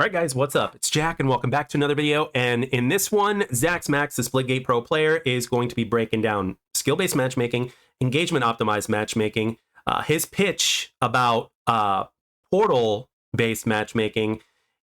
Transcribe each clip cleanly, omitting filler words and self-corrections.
All right, guys, what's up? It's Jack, and welcome back to another video. And in this one, Zax Max, the Splitgate Pro player, is going to be breaking down skill-based matchmaking, engagement-optimized matchmaking, his pitch about portal-based matchmaking,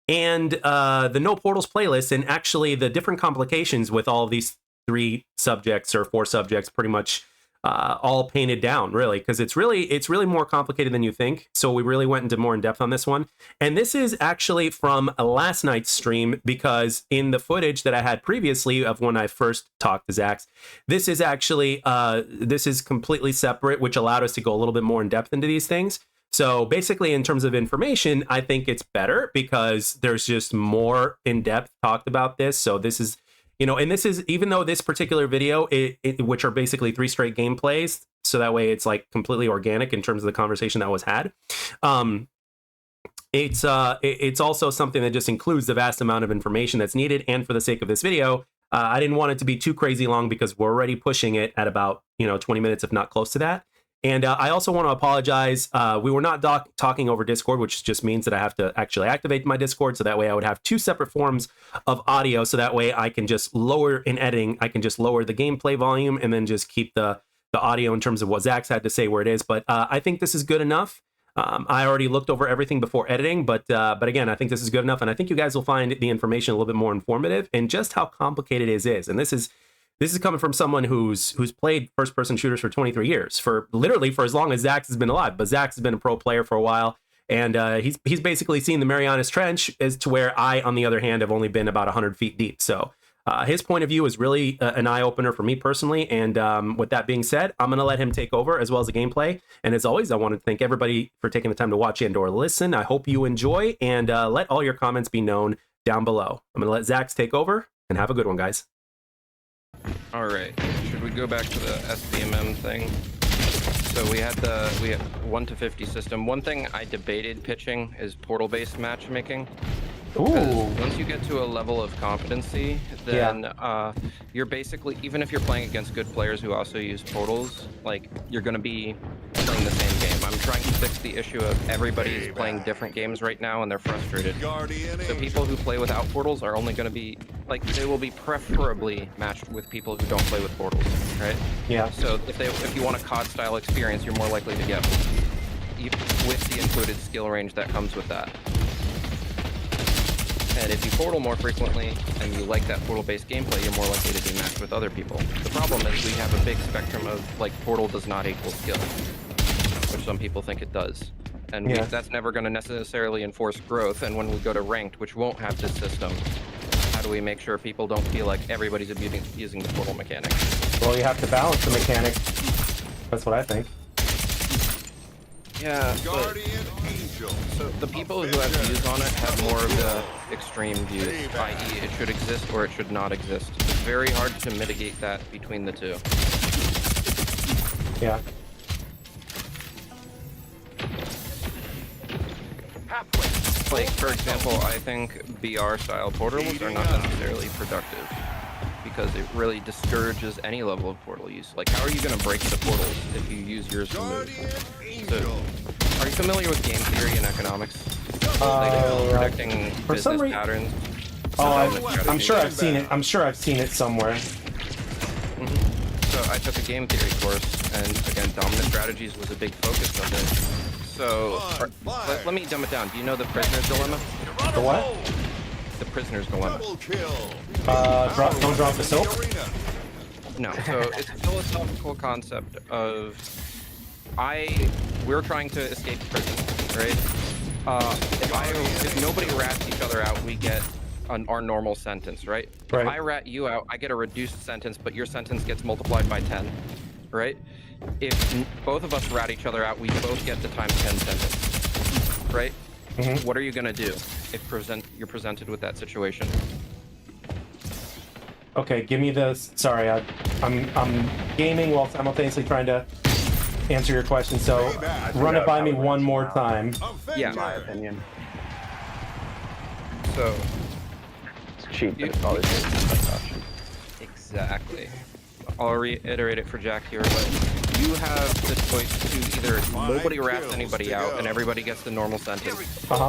and the No Portals playlist, and actually the different complications with all of these three subjects or four subjects, pretty much all painted down, really, because it's really more complicated than you think. So we really went into more in depth on this one. And this is actually from last night's stream, because in the footage that I had previously of when I first talked to Zax, this is actually this is completely separate, which allowed us to go a little bit more in depth into these things. So basically, in terms of information, I think it's better because there's just more in depth talked about this. So this is, you know, and this is, even though this particular video, which are basically 3 straight gameplays, so that way it's like completely organic in terms of the conversation that was had. It's also something that just includes the vast amount of information that's needed. And for the sake of this video, I didn't want it to be too crazy long because we're already pushing it at about, 20 minutes, if not close to that. And I also want to apologize. We were not talking over Discord, which just means that I have to actually activate my Discord. So that way I would have 2 separate forms of audio. So that way I can just lower in editing. I can just lower the gameplay volume and then just keep the audio in terms of what Zax had to say where it is. But I think this is good enough. I already looked over everything before editing, but again, I think this is good enough. And I think you guys will find the information a little bit more informative and just how complicated it is. And this is coming from someone who's played first-person shooters for 23 years, literally for as long as Zax has been alive. But Zax has been a pro player for a while, and he's basically seen the Marianas Trench, as to where I, on the other hand, have only been about 100 feet deep. So his point of view is really an eye-opener for me personally. And with that being said, I'm going to let him take over as well as the gameplay. And as always, I want to thank everybody for taking the time to watch and or listen. I hope you enjoy, and let all your comments be known down below. I'm going to let Zax take over, and have a good one, guys. All right, should we go back to the SBMM thing? So we had 1 to 50 system. One thing I debated pitching is portal-based matchmaking. Ooh. Once you get to a level of competency, then you're basically, even if you're playing against good players who also use portals, like, you're going to be playing the same game. I'm trying to fix the issue of everybody is playing different games right now and they're frustrated. So people who play without portals are only going to be, like, they will be preferably matched with people who don't play with portals, right? Yeah. So if you want a COD style experience, you're more likely to get with the included skill range that comes with that. And if you portal more frequently and you like that portal-based gameplay, you're more likely to be matched with other people. The problem is we have a big spectrum of, like, portal does not equal skill, which some people think it does. And that's never going to necessarily enforce growth. And when we go to ranked, which won't have this system, how do we make sure people don't feel like everybody's using the portal mechanic? Well, you have to balance the mechanic. That's what I think. Yeah, so the people who have views on it have more of the extreme views, i.e. it should exist or it should not exist. It's very hard to mitigate that between the two. Yeah. Like, for example, I think BR-style portals are not necessarily productive, because it really discourages any level of portal use. Like, how are you going to break the portals if you use yours to move? So, are you familiar with game theory and economics? Like predicting business patterns? I'm sure I've seen it. I'm sure I've seen it somewhere. So I took a game theory course, and again, dominant strategies was a big focus of it. So let me dumb it down. Do you know the prisoner's dilemma? The what? The prisoner's dilemma. Don't drop the soap? No, so it's a philosophical concept of we're trying to escape prison, right? If nobody rats each other out, we get our normal sentence, right? If I rat you out, I get a reduced sentence, but your sentence gets multiplied by 10, right? If both of us rat each other out, we both get the times 10 sentence, right? What are you gonna do if you're presented with that situation? Okay, give me the. Sorry, I'm gaming while simultaneously trying to answer your question. So run it by me one more time. Yeah, in my opinion. So It's cheap, but it's always good. exactly. I'll reiterate it for Jack here, but you have the choice to either nobody rats anybody out and everybody gets the normal sentence.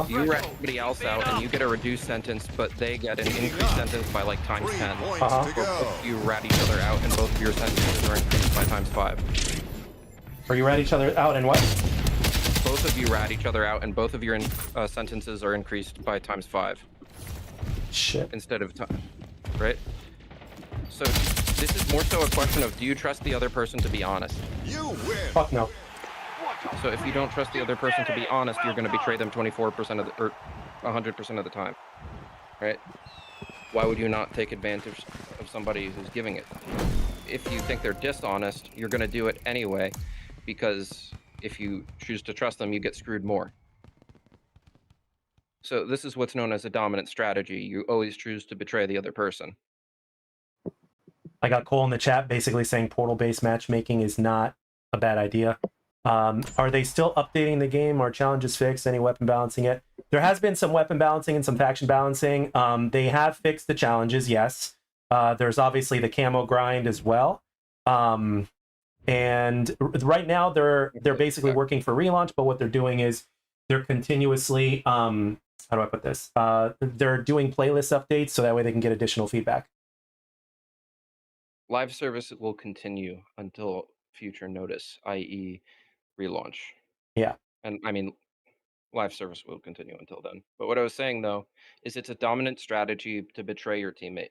You rat somebody else out and you get a reduced sentence, but they get an increased sentence by like times 10. Or both you rat each other out and both of your sentences are increased by times 5. Or you rat each other out and what? Both of you rat each other out and both of your sentences are increased by times 5. Shit. Instead of time, right? So this is more so a question of, do you trust the other person to be honest? You win. Fuck no. So if you don't trust the other person to be honest, you're going to betray them 24% of the, or 100% of the time, right? Why would you not take advantage of somebody who's giving it? If you think they're dishonest, you're going to do it anyway, because if you choose to trust them, you get screwed more. So this is what's known as a dominant strategy. You always choose to betray the other person. I got Cole in the chat basically saying portal-based matchmaking is not a bad idea. Are they still updating the game? Are challenges fixed? Any weapon balancing yet? There has been some weapon balancing and some faction balancing. They have fixed the challenges, yes. There's obviously the camo grind as well. And right now they're basically working for relaunch, but what they're doing is they're continuously, how do I put this? They're doing playlist updates so that way they can get additional feedback. Live service will continue until future notice, i.e. relaunch. Yeah. And I mean, live service will continue until then. But what I was saying, though, is it's a dominant strategy to betray your teammate,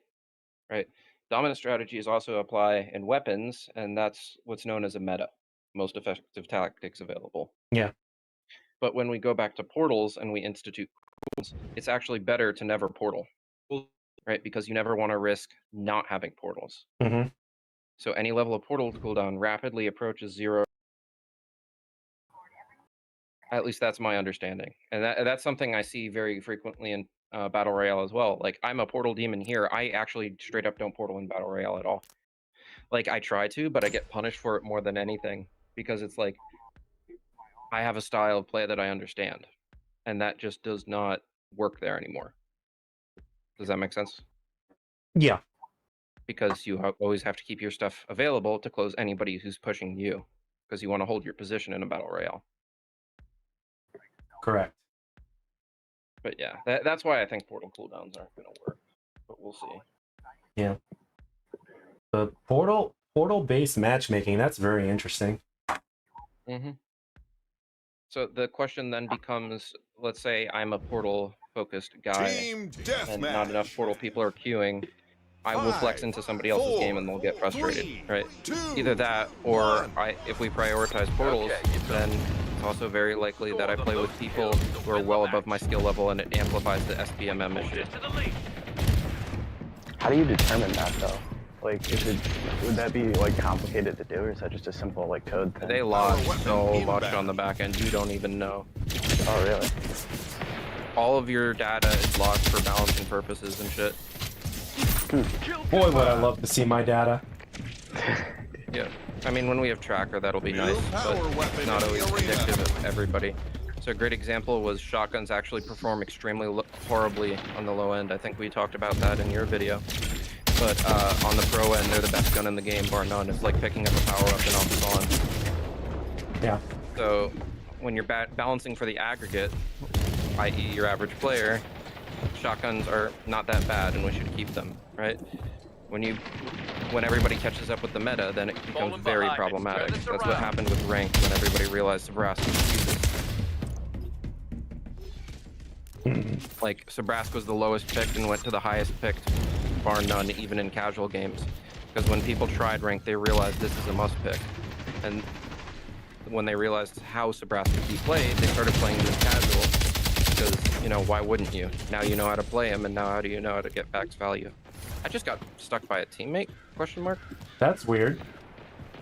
right? Dominant strategies also apply in weapons, and that's what's known as a meta, most effective tactics available. Yeah. But when we go back to portals and we institute portals, it's actually better to never portal, right? Because you never want to risk not having portals. Mm-hmm. So any level of portal cooldown rapidly approaches 0. At least that's my understanding. And that's something I see very frequently in Battle Royale as well. Like, I'm a portal demon here. I actually straight up don't portal in Battle Royale at all. Like, I try to, but I get punished for it more than anything. Because it's like, I have a style of play that I understand. And that just does not work there anymore. Does that make sense? Yeah. Because you always have to keep your stuff available to close anybody who's pushing you. Because you want to hold your position in a Battle Royale. Correct. But yeah, that's why I think portal cooldowns aren't going to work. But we'll see. Yeah. The portal-based matchmaking, that's very interesting. Mm-hmm. So the question then becomes, let's say I'm a portal-focused guy, and not enough portal people are queuing. I will flex into somebody else's game and they'll get frustrated, right? Either that, or if we prioritize portals, then it's also very likely that I play with people who are well above my skill level, and it amplifies the SBMM issue. How do you determine that, though? Like, would that be, like, complicated to do, or is that just a simple, like, code thing? They log so much on the back end, you don't even know. Oh, really? All of your data is logged for balancing purposes and shit. Boy, would I love to see my data. Yeah, I mean, when we have tracker, that'll be nice, but it's not always predictive of everybody. So a great example was shotguns actually perform extremely horribly on the low end. I think we talked about that in your video. But on the pro end, they're the best gun in the game, bar none. It's like picking up a power-up and off spawn. Yeah. So when you're balancing for the aggregate, i.e. your average player, shotguns are not that bad and we should keep them, right? When everybody catches up with the meta, then it becomes very problematic. That's what happened with ranked when everybody realized Sabrask was useless. Like, Sabrask was the lowest picked and went to the highest picked, bar none, even in casual games. Because when people tried ranked, they realized this is a must pick. And when they realized how Sabrask could be played, they started playing him in casual. Because, you know, why wouldn't you? Now you know how to play him, and now how do you know how to get max value? I just got stuck by a teammate, question mark? That's weird.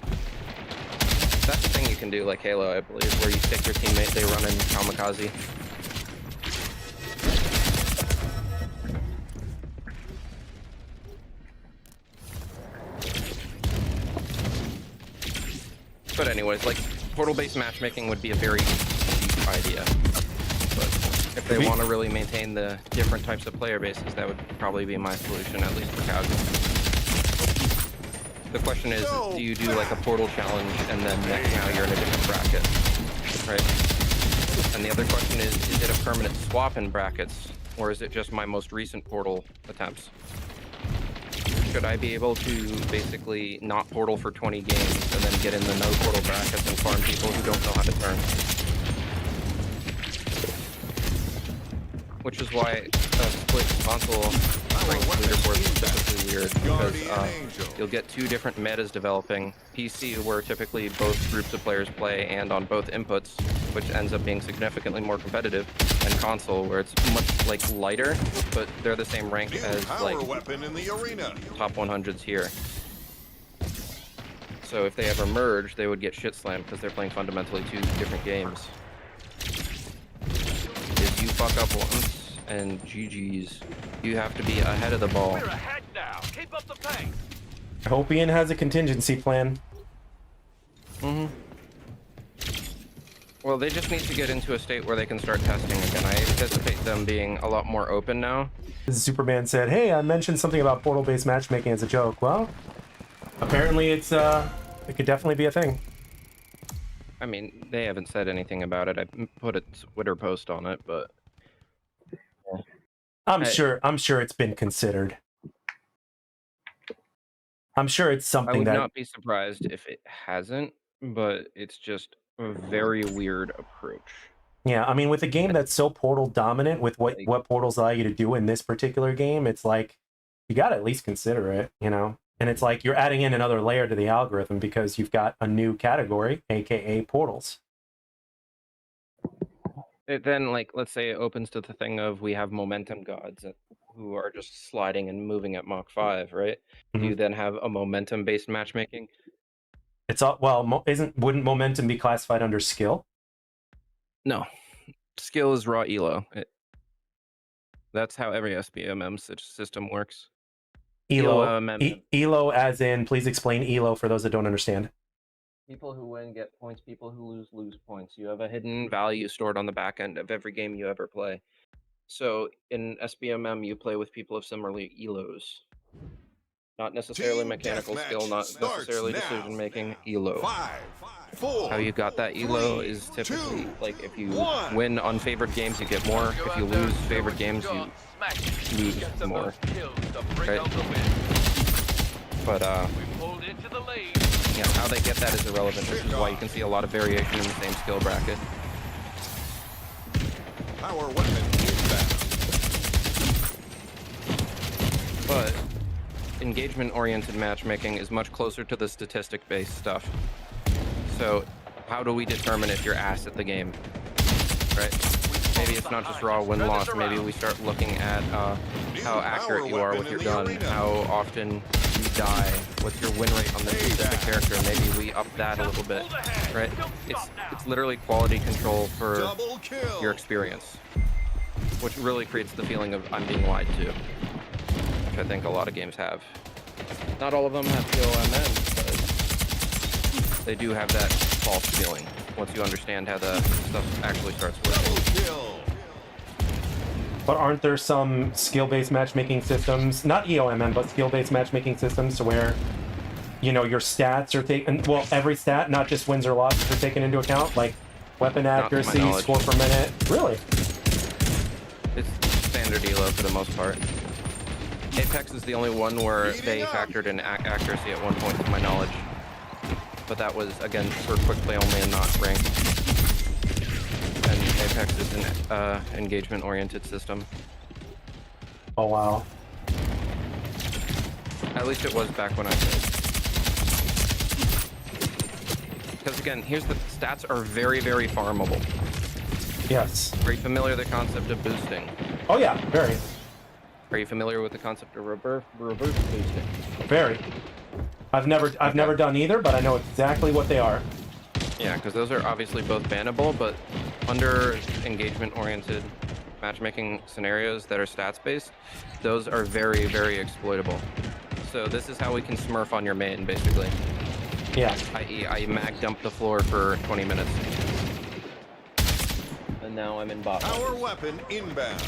That's the thing you can do, like Halo, I believe, where you stick your teammate, they run in kamikaze. But anyways, like, portal-based matchmaking would be a very cheap idea. But if they want to really maintain the different types of player bases, that would probably be my solution, at least for casual. The question is, do you do like a portal challenge and then now you're in a different bracket, right? And the other question is it a permanent swap in brackets, or is it just my most recent portal attempts? Should I be able to basically not portal for 20 games and then get in the no portal brackets and farm people who don't know how to turn? Which is why split console rank leaderboard is typically weird, because you'll get two different metas developing. PC, where typically both groups of players play and on both inputs, which ends up being significantly more competitive, and console, where it's much like lighter, but they're the same rank as like top 100s here. So if they ever merge, they would get shit slammed because they're playing fundamentally two different games. If you fuck up once and GG's, you have to be ahead of the ball. We're ahead now. Keep up the pace. I hope Ian has a contingency plan. Well, they just need to get into a state where they can start testing again. I anticipate them being a lot more open now. Superman said, "Hey, I mentioned something about portal-based matchmaking as a joke." Well, apparently it could definitely be a thing. I mean, they haven't said anything about it. I put a Twitter post on it, but I'm sure it's been considered. I'm sure it's I something would that not be surprised if it hasn't, but it's just a very weird approach. Yeah, I mean, with a game that's so portal dominant, with what portals allow you to do in this particular game, it's like you got to at least consider it, you know? And it's like you're adding in another layer to the algorithm because you've got a new category, aka portals. It then, like, let's say it opens to the thing of we have momentum gods who are just sliding and moving at Mach 5, right? Do you then have a momentum-based matchmaking? It's all, well, wouldn't momentum be classified under skill? No, skill is raw elo. That's how every SBMM system works. ELO as in, please explain ELO for those that don't understand. People who win get points, people who lose points. You have a hidden value stored on the back end of every game you ever play. So in SBMM, you play with people of similarly ELOs. Not necessarily mechanical skill, not necessarily decision making, ELO. 5, 4, How you got that ELO is typically like if you win unfavored games, you get more. If you lose favored games, you lose more. Right? But yeah, how they get that is irrelevant, which is why you can see a lot of variation in the same skill bracket. Power weapon inbound. But engagement-oriented matchmaking is much closer to the statistic-based stuff. So how do we determine if you're ass at the game, right? Maybe it's not just raw win-loss. Maybe we start looking at how accurate you are with your gun, how often you die, what's your win rate on this specific character. Maybe we up that a little bit, right? It's literally quality control for your experience, which really creates the feeling of I'm being lied to, which I think a lot of games have. Not all of them have EOMM, but they do have that false feeling once you understand how the stuff actually starts working. But aren't there some skill-based matchmaking systems, not EOMM, but skill-based matchmaking systems to where, you know, your stats are taken, well, every stat, not just wins or losses, are taken into account, like weapon accuracy, score per minute? Really? It's standard ELO for the most part. Apex is the only one where they factored in accuracy at one point, to my knowledge. But that was, again, for quick play only and not ranked. And Apex is an engagement-oriented system. Oh, wow. At least it was back when I played. Because again, here's the stats are very, very farmable. Yes. Are you familiar with the concept of boosting? Oh yeah, very. Are you familiar with the concept of reverse boosting? Very. I've never done either, but I know exactly what they are. Yeah, because those are obviously both bannable, but under engagement-oriented matchmaking scenarios that are stats-based, those are very, very exploitable. So this is how we can smurf on your main, basically. Yeah. I.e., I mag dump the floor for 20 minutes. And now I'm in bot. Power weapon inbound.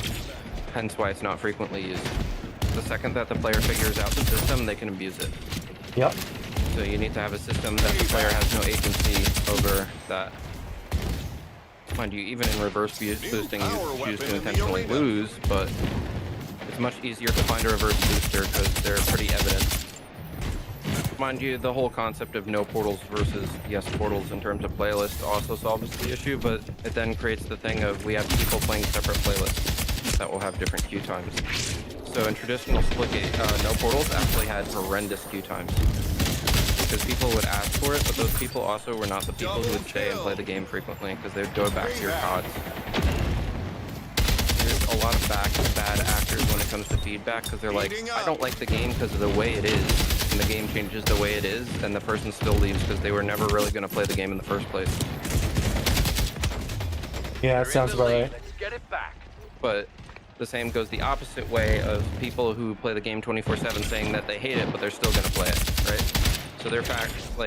Hence why it's not frequently used. The second that the player figures out the system, they can abuse it. Yep. So you need to have a system that the player has no agency over that. Mind you, even in reverse boosting, you choose to intentionally lose, but it's much easier to find a reverse booster because they're pretty evident. Mind you, the whole concept of no portals versus yes portals in terms of playlists also solves the issue, but it then creates the thing of we have people playing separate playlists that will have different queue times. So in traditional Splitgate, no portals actually had horrendous queue times because people would ask for it, but those people also were not the people who would stay and play the game frequently because they'd go back to your CODs. There's a lot of bad actors when it comes to feedback because they're like, I don't like the game because of the way it is, and the game changes the way it is, and the person still leaves because they were never really going to play the game in the first place. Yeah, that sounds about right. Let's get it back. But the same goes the opposite way of people who play the game 24/7 saying that they hate it, but they're still going to play it, right? So their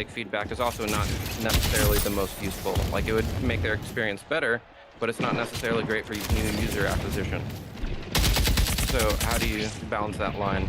feedback is also not necessarily the most useful. Like, it would make their experience better, but it's not necessarily great for new user acquisition. So how do you balance that line?